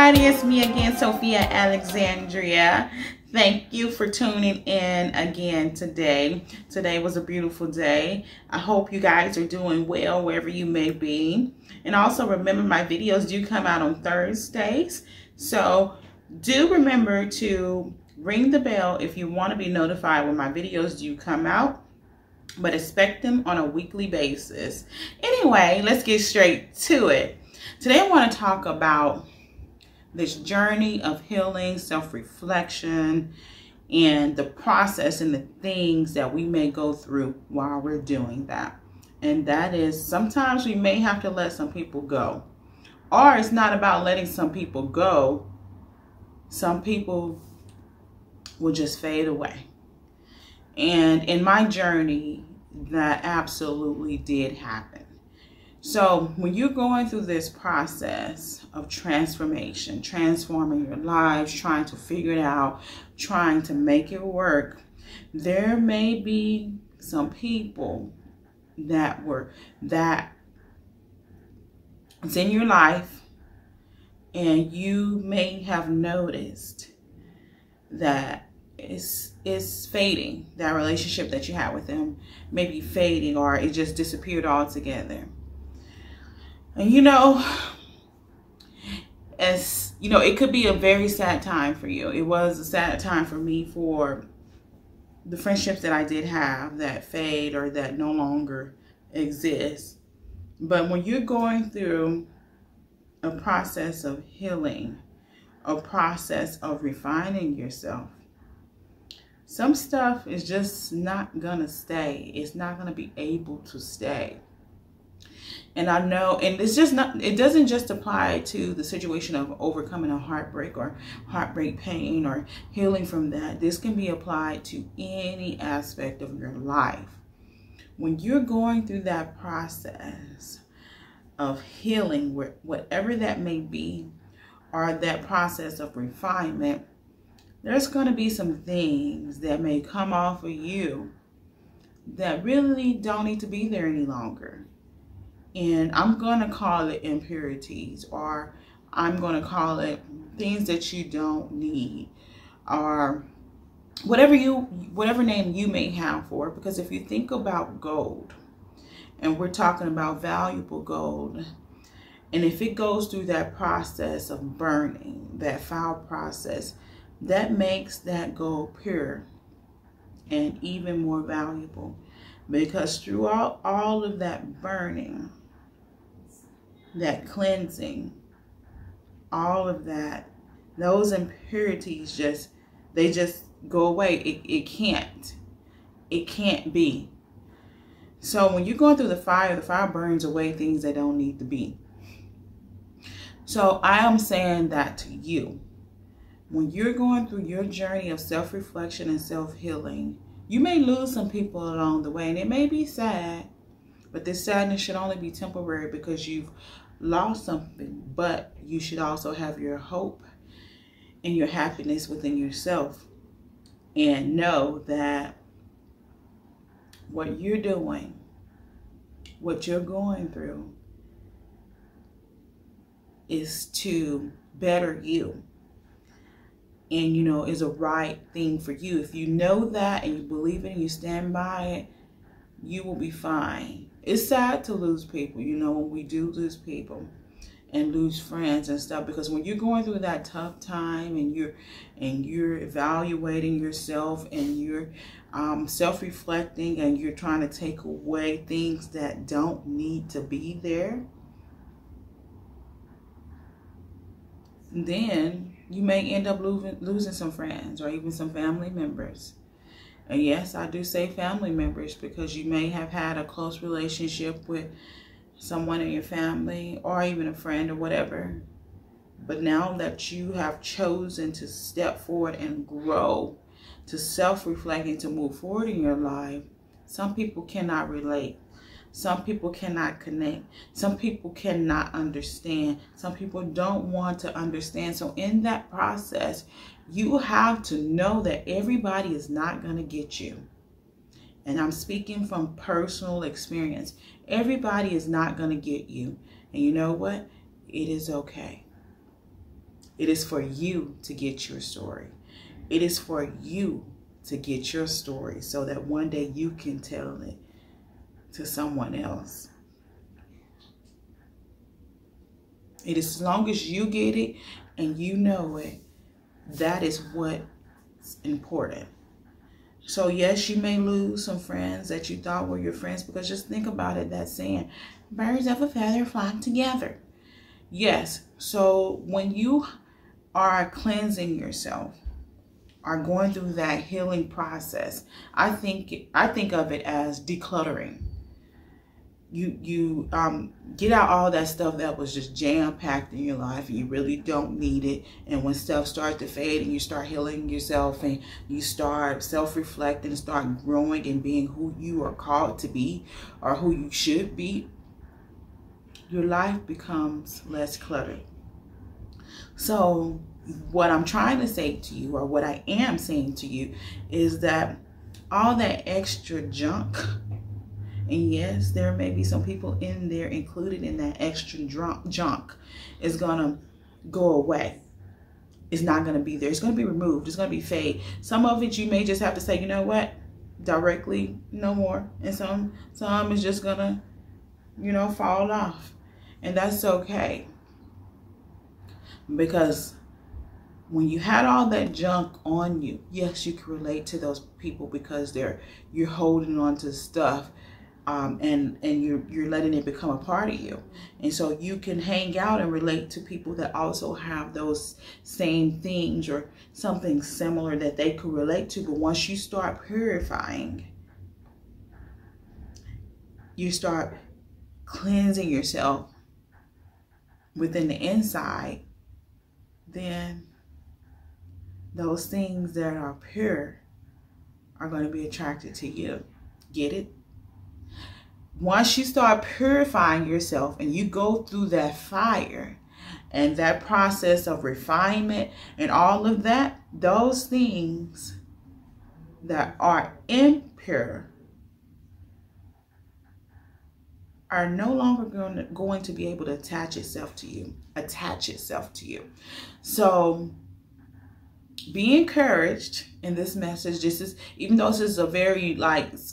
everybody, it's me again, Sophia Alexandria. Thank you for tuning in again today. Today was a beautiful day. I hope you guys are doing well wherever you may be. And also remember, my videos do come out on Thursdays. So do remember to ring the bell if you want to be notified when my videos do come out. But expect them on a weekly basis. Anyway, let's get straight to it. Today I want to talk about this journey of healing, self-reflection, and the process and the things that we may go through while we're doing that. And that is, sometimes we may have to let some people go. Or it's not about letting some people go. Some people will just fade away. And in my journey, that absolutely did happen. So when you're going through this process of transformation, transforming your lives, trying to figure it out, trying to make it work, there may be some people that it's in your life, and you may have noticed that it's fading. That relationship that you had with them may be fading, or it just disappeared altogether. And it could be a very sad time for you. It was a sad time for me, for the friendships that I did have that fade or that no longer exist. But when you're going through a process of healing, a process of refining yourself, some stuff is just not gonna stay. It's not gonna be able to stay. And I know, and it's just not, it doesn't just apply to the situation of overcoming a heartbreak or heartbreak pain or healing from that. This can be applied to any aspect of your life. When you're going through that process of healing, whatever that may be, or that process of refinement, there's going to be some things that may come off of you that really don't need to be there any longer. And I'm going to call it impurities, or I'm going to call it things that you don't need, or whatever name you may have for it. Because if you think about gold, and we're talking about valuable gold, and if it goes through that process of burning, that foul process, that makes that gold pure and even more valuable. Because throughout all of that burning, that cleansing, all of that, those impurities just go away. It can't be. So when you're going through the fire burns away things that don't need to be. So I am saying that to you. When you're going through your journey of self-reflection and self-healing, you may lose some people along the way, and it may be sad, but this sadness should only be temporary because you've lost something. But you should also have your hope and your happiness within yourself, and know that what you're doing, what you're going through, is to better you. And is a right thing for you. If you know that and you believe it and you stand by it, you will be fine. It's sad to lose people, when we do lose people and lose friends and stuff, because when you're going through that tough time and you're evaluating yourself and you're self-reflecting and you're trying to take away things that don't need to be there, then you may end up losing some friends or even some family members. And yes, I do say family members because you may have had a close relationship with someone in your family or even a friend or whatever. But now that you have chosen to step forward and grow, to self-reflect and to move forward in your life, some people cannot relate. Some people cannot connect. Some people cannot understand. Some people don't want to understand. So in that process, you have to know that everybody is not going to get you. And I'm speaking from personal experience. Everybody is not going to get you. And you know what? It is okay. It is for you to get your story. It is for you to get your story so that one day you can tell it to someone else. It is as long as you get it and you know it, that is what's important. So yes, you may lose some friends that you thought were your friends, because just think about it, that saying, birds of a feather flock together. Yes, so when you are cleansing yourself, are going through that healing process, I think of it as decluttering. You get out all that stuff that was just jam-packed in your life and you really don't need it. And when stuff starts to fade and you start healing yourself and you start self-reflecting and start growing and being who you are called to be or who you should be, your life becomes less cluttered. So what I'm trying to say to you, or what I am saying to you, is that all that extra junk, and yes, there may be some people in there included in that extra junk, is going to go away. It's not going to be there. It's going to be removed. It's going to be fade. Some of it you may just have to say, you know what, directly, no more. And some is just going to, you know, fall off. And that's okay. Because when you had all that junk on you, yes, you can relate to those people because you're holding on to stuff. And you're letting it become a part of you. And so you can hang out and relate to people that also have those same things or something similar that they could relate to. But once you start purifying, you start cleansing yourself within the inside, then those things that are pure are going to be attracted to you. Get it? Once you start purifying yourself and you go through that fire and that process of refinement and all of that, those things that are impure are no longer going to be able to attach itself to you. So be encouraged in this message. This is, even though this is a very,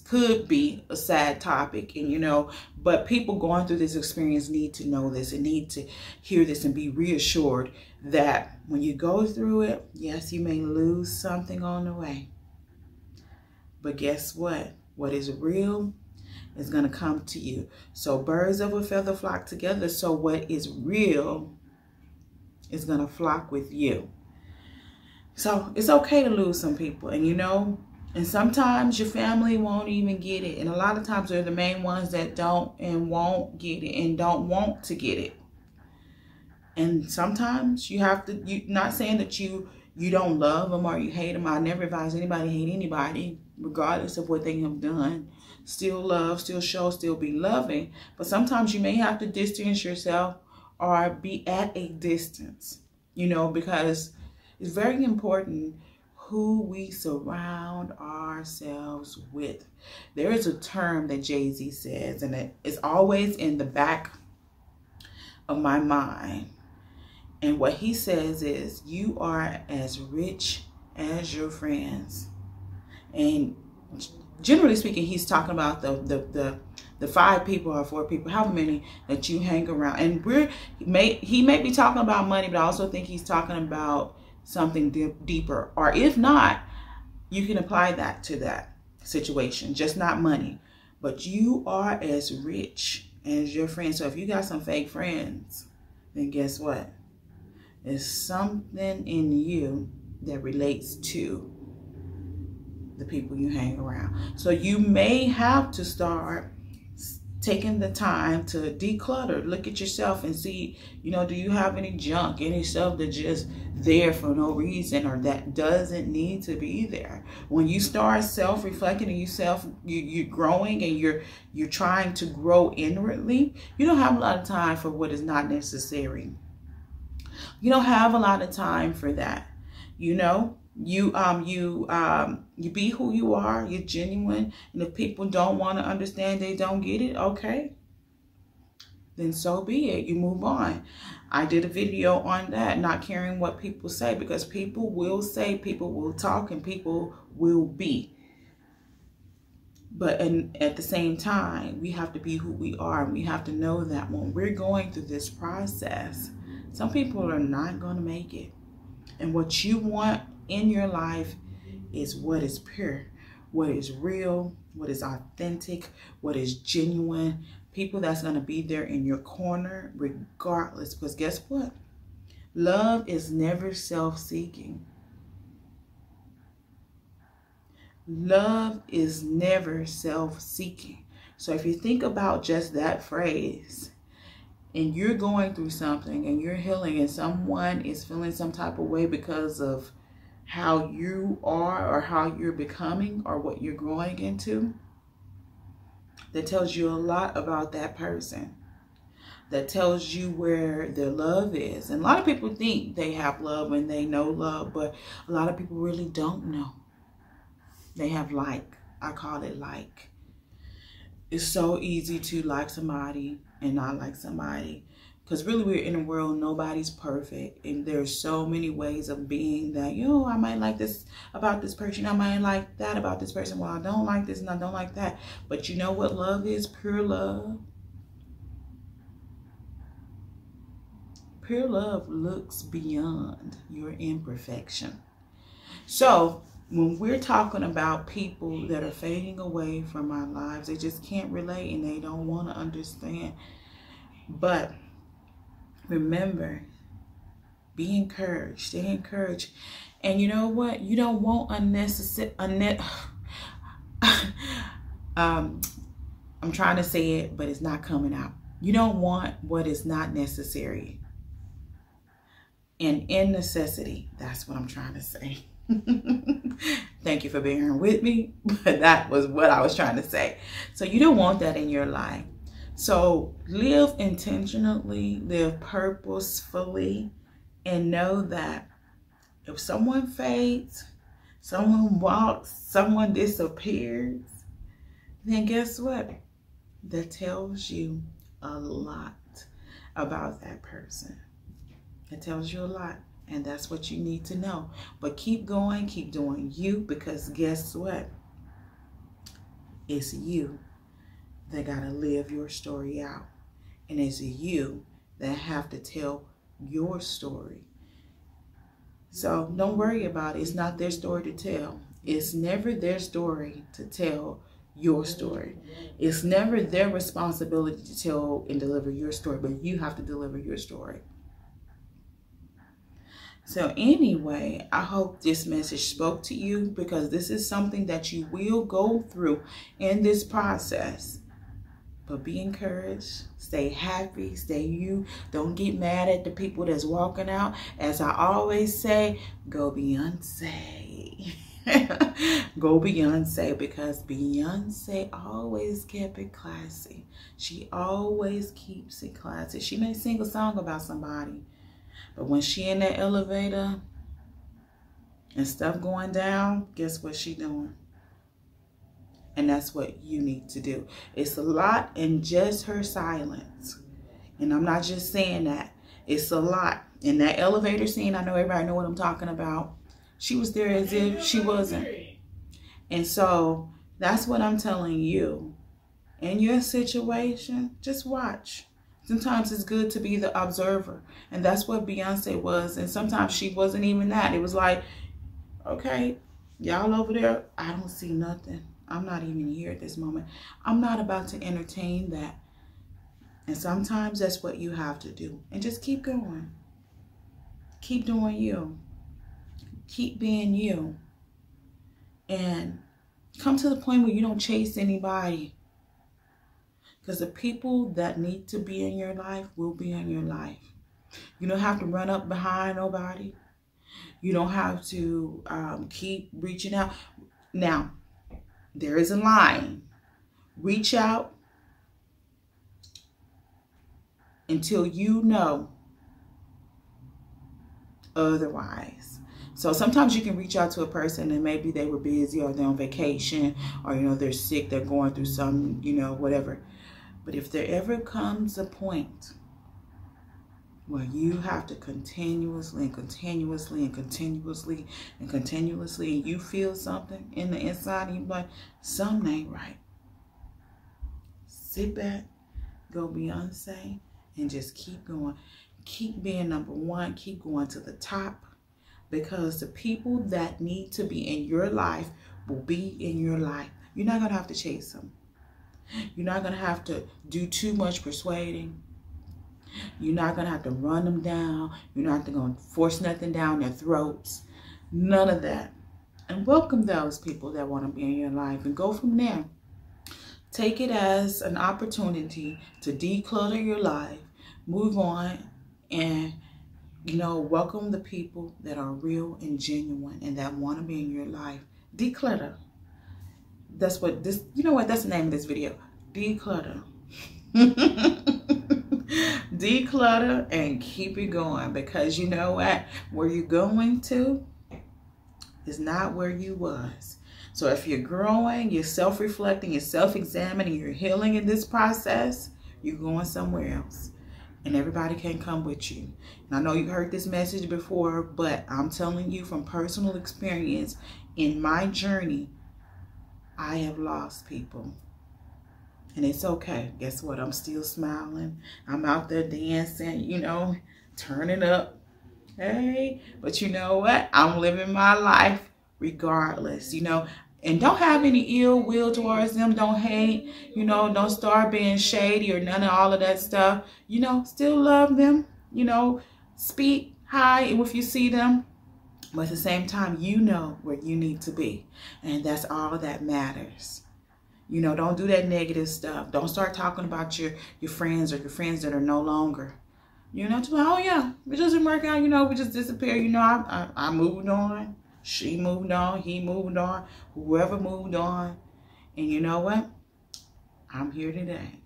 could be a sad topic, and you know, but people going through this experience need to know this and need to hear this and be reassured that when you go through it, yes, you may lose something on the way, but guess what? What is real is going to come to you. So birds of a feather flock together. So what is real is going to flock with you. So it's okay to lose some people, and you know, and sometimes your family won't even get it. And a lot of times they're the main ones that don't and won't get it and don't want to get it. And sometimes you have to, not saying that you don't love them or you hate them. I never advise anybody to hate anybody, regardless of what they have done. Still love, still show, still be loving. But sometimes you may have to distance yourself or be at a distance, you know, because it's very important who we surround ourselves with. There is a term that Jay-Z says, and it is always in the back of my mind. And what he says is, you are as rich as your friends. And generally speaking, he's talking about the 5 people or 4 people, however many that you hang around. And he may be talking about money, but I also think he's talking about something deeper. Or if not, you can apply that to that situation, just not money. But you are as rich as your friends. So if you got some fake friends, then guess what? There's something in you that relates to the people you hang around. So you may have to start taking the time to declutter. Look at yourself and see, you know, do you have any junk, any stuff that's just there for no reason or that doesn't need to be there? When you start self-reflecting and you're growing and you're trying to grow inwardly, you don't have a lot of time for what is not necessary. You don't have a lot of time for that. You know, you be who you are. You're genuine. And if people don't want to understand, they don't get it, okay. then so be it. You move on. I did a video on that, not caring what people say, because people will say, people will talk, and people will be. But at the same time, we have to be who we are. And we have to know that when we're going through this process, some people are not going to make it. And what you want in your life is what is pure, what is real, what is authentic, what is genuine. People that's going to be there in your corner regardless. Because guess what? Love is never self-seeking. Love is never self-seeking. So if you think about just that phrase, and you're going through something and you're healing, and someone is feeling some type of way because of how you are or how you're becoming or what you're growing into, that tells you a lot about that person. That tells you where their love is. And a lot of people think they have love and they know love, but a lot of people really don't know. They have like. I call it like. It's so easy to like somebody and not like somebody. Because really we're in a world, nobody's perfect. And there's so many ways of being that, I might like this about this person. I might like that about this person. Well, I don't like this and I don't like that. But you know what love is? Pure love. Pure love looks beyond your imperfection. So when we're talking about people that are fading away from our lives, they just can't relate and they don't want to understand. But remember, be encouraged, stay encouraged. And you know what? You don't want unnecessary, I'm trying to say it, but it's not coming out. You don't want what is not necessary. And in necessity, that's what I'm trying to say. Thank you for bearing with me, but that was what I was trying to say. So you don't want that in your life. So live intentionally, live purposefully, and know that if someone fades, someone walks, someone disappears, then guess what? That tells you a lot about that person. It tells you a lot. And that's what you need to know. But keep going, keep doing you, because guess what? It's you that got to live your story out. And it's you that have to tell your story. So don't worry about it. It's not their story to tell. It's never their story to tell your story. It's never their responsibility to tell and deliver your story, but you have to deliver your story. So anyway, I hope this message spoke to you, because this is something that you will go through in this process. But be encouraged, stay happy, stay you. Don't get mad at the people that's walking out. As I always say, go Beyonce. Go Beyonce, because Beyonce always kept it classy. She always keeps it classy. She may sing a song about somebody, but when she in that elevator and stuff going down, guess what she doing? And that's what you need to do. It's a lot in just her silence. And I'm not just saying that. It's a lot. In that elevator scene, I know everybody know what I'm talking about. She was there as if she wasn't. And so that's what I'm telling you. In your situation, just watch. Sometimes it's good to be the observer. And that's what Beyonce was. And sometimes she wasn't even that. It was like, okay, y'all over there, I don't see nothing. I'm not even here at this moment. I'm not about to entertain that. And sometimes that's what you have to do. And just keep going. Keep doing you. Keep being you. And come to the point where you don't chase anybody. Because the people that need to be in your life will be in your life. You don't have to run up behind nobody. You don't have to keep reaching out. Now, there is a line. Reach out until you know otherwise. So sometimes you can reach out to a person and maybe they were busy, or they're on vacation, or they're sick, they're going through some, whatever. But if there ever comes a point where you have to continuously and continuously and continuously and continuously, and you feel something in the inside and you're like, something ain't right, sit back, go Beyonce, and just keep going. Keep being number one. Keep going to the top, because the people that need to be in your life will be in your life. You're not going to have to chase them. You're not going to have to do too much persuading. You're not going to have to run them down. You're not going to force nothing down their throats. None of that. And welcome those people that want to be in your life, and go from there. Take it as an opportunity to declutter your life, move on, and, you know, welcome the people that are real and genuine and that want to be in your life. Declutter. That's what this, you know what, that's the name of this video. Declutter. Declutter and keep it going, because you know what? Where you're going to is not where you was. So if you're growing, you're self-reflecting, you're self-examining, you're healing in this process, you're going somewhere else. And everybody can't come with you. And I know you heard this message before, but I'm telling you from personal experience, in my journey, I have lost people. And it's okay. Guess what? I'm still smiling. I'm out there dancing, you know, turning up. Hey, but you know what? I'm living my life regardless, you know. And don't have any ill will towards them. Don't hate, you know, don't start being shady or none of all of that stuff. You know, still love them, you know, speak hi if you see them. But at the same time, you know where you need to be. And that's all that matters. You know, don't do that negative stuff. Don't start talking about your friends or your friends that are no longer. You know, to like, oh yeah, it doesn't work out, you know, we just disappear. You know, I moved on. She moved on, he moved on, whoever moved on. And you know what? I'm here today.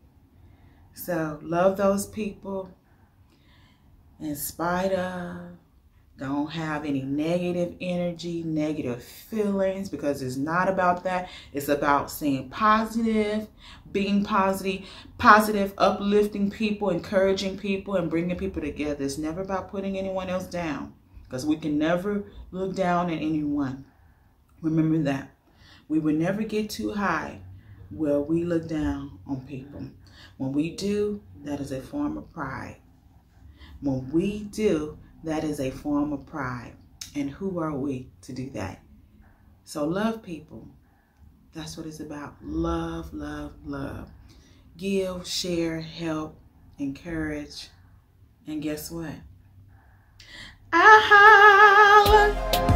So love those people in spite of. Don't have any negative energy, negative feelings, because it's not about that. It's about seeing positive, being positive, uplifting people, encouraging people, and bringing people together. It's never about putting anyone else down, because we can never look down at anyone. Remember that. We will never get too high where we look down on people. When we do, that is a form of pride. When we do, that is a form of pride. And who are we to do that? So love people. That's what it's about. Love, love, love. Give, share, help, encourage. And guess what? I holla.